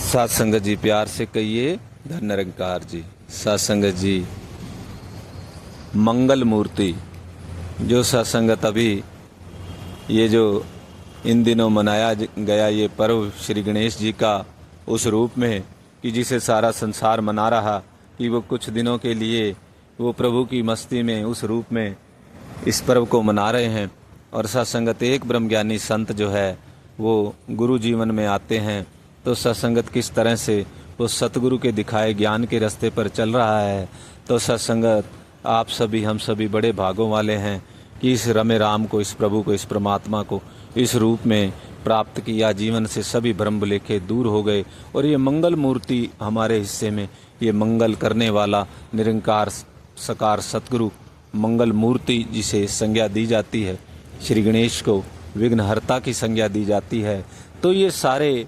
सात संगत जी, प्यार से कहिए धन निरंकार जी। सात संगत जी, मंगल मूर्ति जो सत्संगत अभी ये जो इन दिनों मनाया गया ये पर्व श्री गणेश जी का उस रूप में कि जिसे सारा संसार मना रहा कि वो कुछ दिनों के लिए वो प्रभु की मस्ती में उस रूप में इस पर्व को मना रहे हैं। और सत्संगत एक ब्रह्मज्ञानी संत जो है वो गुरु जीवन में आते हैं तो सत्संगत किस तरह से वो सतगुरु के दिखाए ज्ञान के रास्ते पर चल रहा है। तो सत्संगत आप सभी हम सभी बड़े भागों वाले हैं कि इस रमे राम को, इस प्रभु को, इस परमात्मा को इस रूप में प्राप्त किया। जीवन से सभी भ्रम लेखे दूर हो गए और ये मंगल मूर्ति हमारे हिस्से में, ये मंगल करने वाला निरंकार सकार सतगुरु मंगल मूर्ति जिसे संज्ञा दी जाती है, श्री गणेश को विघ्नहर्ता की संज्ञा दी जाती है। तो ये सारे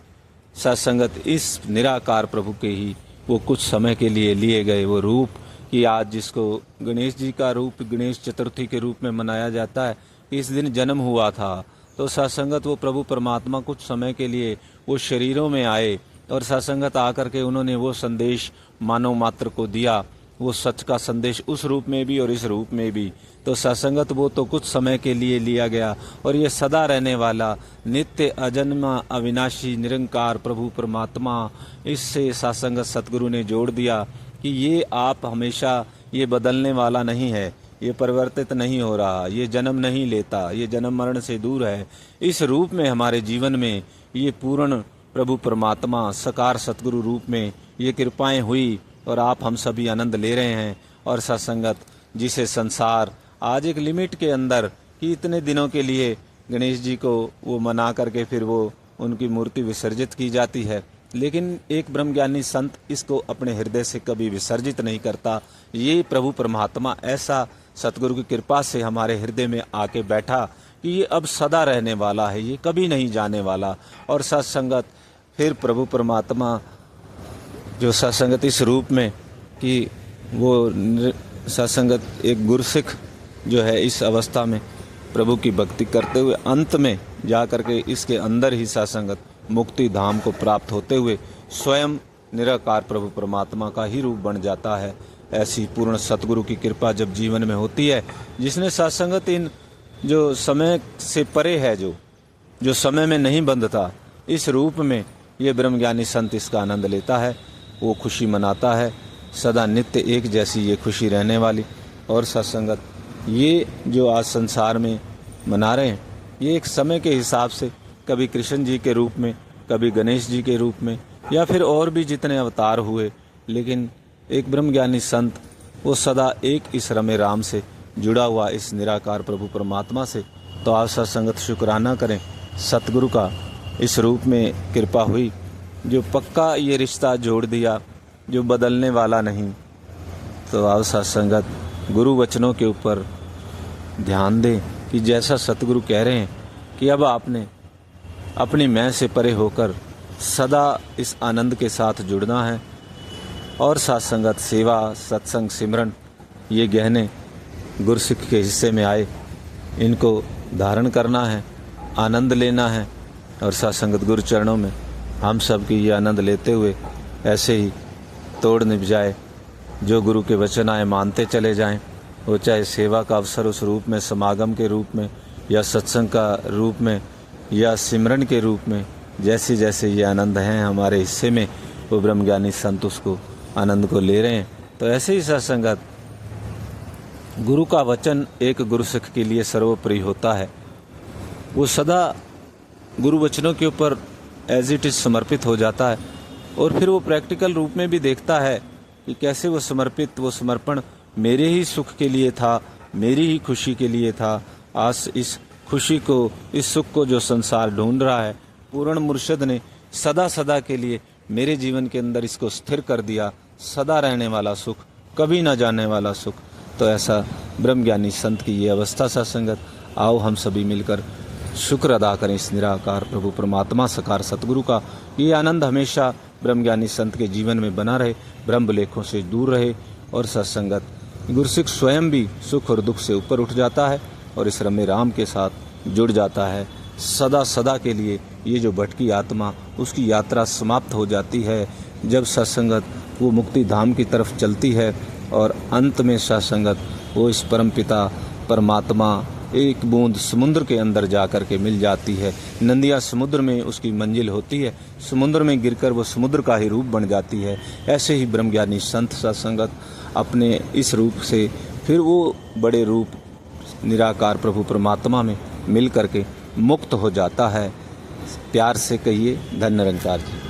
सत्संगत इस निराकार प्रभु के ही वो कुछ समय के लिए लिए गए वो रूप कि आज जिसको गणेश जी का रूप गणेश चतुर्थी के रूप में मनाया जाता है, इस दिन जन्म हुआ था। तो सत्संगत वो प्रभु परमात्मा कुछ समय के लिए वो शरीरों में आए और सत्संगत आकर के उन्होंने वो संदेश मानव मात्र को दिया, वो सच का संदेश उस रूप में भी और इस रूप में भी। तो सत्संगत वो तो कुछ समय के लिए लिया गया और ये सदा रहने वाला नित्य अजन्मा अविनाशी निरंकार प्रभु परमात्मा, इससे सत्संगत सतगुरु ने जोड़ दिया कि ये आप हमेशा, ये बदलने वाला नहीं है, ये परिवर्तित नहीं हो रहा, ये जन्म नहीं लेता, ये जन्म मरण से दूर है। इस रूप में हमारे जीवन में ये पूर्ण प्रभु परमात्मा सकार सतगुरु रूप में ये कृपाएं हुई और आप हम सभी आनंद ले रहे हैं। और सत्संगत जिसे संसार आज एक लिमिट के अंदर कि इतने दिनों के लिए गणेश जी को वो मना करके फिर वो उनकी मूर्ति विसर्जित की जाती है, लेकिन एक ब्रह्मज्ञानी संत इसको अपने हृदय से कभी विसर्जित नहीं करता। ये प्रभु परमात्मा ऐसा सतगुरु की कृपा से हमारे हृदय में आके बैठा कि ये अब सदा रहने वाला है, ये कभी नहीं जाने वाला। और सत्संगत फिर प्रभु परमात्मा जो सत्संगत इस रूप में कि वो सत्संगत एक गुरसिख जो है इस अवस्था में प्रभु की भक्ति करते हुए अंत में जा करके इसके अंदर ही सत्संगत मुक्ति धाम को प्राप्त होते हुए स्वयं निराकार प्रभु परमात्मा का ही रूप बन जाता है। ऐसी पूर्ण सतगुरु की कृपा जब जीवन में होती है, जिसने सत्संगत इन जो समय से परे है, जो समय में नहीं बंधता, इस रूप में ये ब्रह्मज्ञानी संत इसका आनंद लेता है, वो खुशी मनाता है, सदा नित्य एक जैसी ये खुशी रहने वाली। और सत्संगत ये जो आज संसार में मना रहे हैं, ये एक समय के हिसाब से कभी कृष्ण जी के रूप में, कभी गणेश जी के रूप में, या फिर और भी जितने अवतार हुए, लेकिन एक ब्रह्मज्ञानी संत वो सदा एक इस रमे राम से जुड़ा हुआ, इस निराकार प्रभु परमात्मा से। तो आप सत्संगत शुक्राना करें सतगुरु का इस रूप में कृपा हुई जो पक्का ये रिश्ता जोड़ दिया, जो बदलने वाला नहीं। तो आप सत्संगत गुरु वचनों के ऊपर ध्यान दें कि जैसा सतगुरु कह रहे हैं कि अब आपने अपनी मैं से परे होकर सदा इस आनंद के साथ जुड़ना है। और सत्संगत सेवा, सत्संग, सिमरन, ये गहने गुरसिख के हिस्से में आए, इनको धारण करना है, आनंद लेना है। और सत्संगत गुरु चरणों में हम सब की ये आनंद लेते हुए ऐसे ही तोड़ निभ जाए, जो गुरु के वचन आए मानते चले जाएं। वो चाहे सेवा का अवसर उस रूप में, समागम के रूप में, या सत्संग का रूप में, या सिमरन के रूप में, जैसे जैसे ये आनंद हैं हमारे हिस्से में, वो ब्रह्मज्ञानी संत उसको आनंद को ले रहे हैं। तो ऐसे ही सत्संगत गुरु का वचन एक गुरुसिख के लिए सर्वोपरि होता है। वो सदा गुरु वचनों के ऊपर एज इट इज समर्पित हो जाता है और फिर वो प्रैक्टिकल रूप में भी देखता है कि कैसे वो समर्पित, वो समर्पण मेरे ही सुख के लिए था, मेरी ही खुशी के लिए था। आज इस खुशी को, इस सुख को जो संसार ढूंढ रहा है, पूर्ण मुर्शद ने सदा सदा के लिए मेरे जीवन के अंदर इसको स्थिर कर दिया। सदा रहने वाला सुख, कभी ना जाने वाला सुख। तो ऐसा ब्रह्मज्ञानी संत की ये अवस्था सत्संगत, आओ हम सभी मिलकर शुक्र अदा करें इस निराकार प्रभु परमात्मा सकार सतगुरु का। ये आनंद हमेशा ब्रह्मज्ञानी संत के जीवन में बना रहे, ब्रह्म लेखों से दूर रहे। और सत्संगत गुरसिख स्वयं भी सुख और दुख से ऊपर उठ जाता है और इस रमे राम के साथ जुड़ जाता है। सदा सदा के लिए ये जो भटकी आत्मा उसकी यात्रा समाप्त हो जाती है। जब सत्संगत वो मुक्ति धाम की तरफ चलती है और अंत में सत्संगत वो इस परमपिता परमात्मा एक बूंद समुद्र के अंदर जा कर के मिल जाती है। नंदिया समुद्र में उसकी मंजिल होती है, समुद्र में गिरकर वो समुद्र का ही रूप बन जाती है। ऐसे ही ब्रह्मज्ञानी संत सत्संगत अपने इस रूप से फिर वो बड़े रूप निराकार प्रभु परमात्मा में मिल करके मुक्त हो जाता है। प्यार से कहिए धन्य निरंकार जी।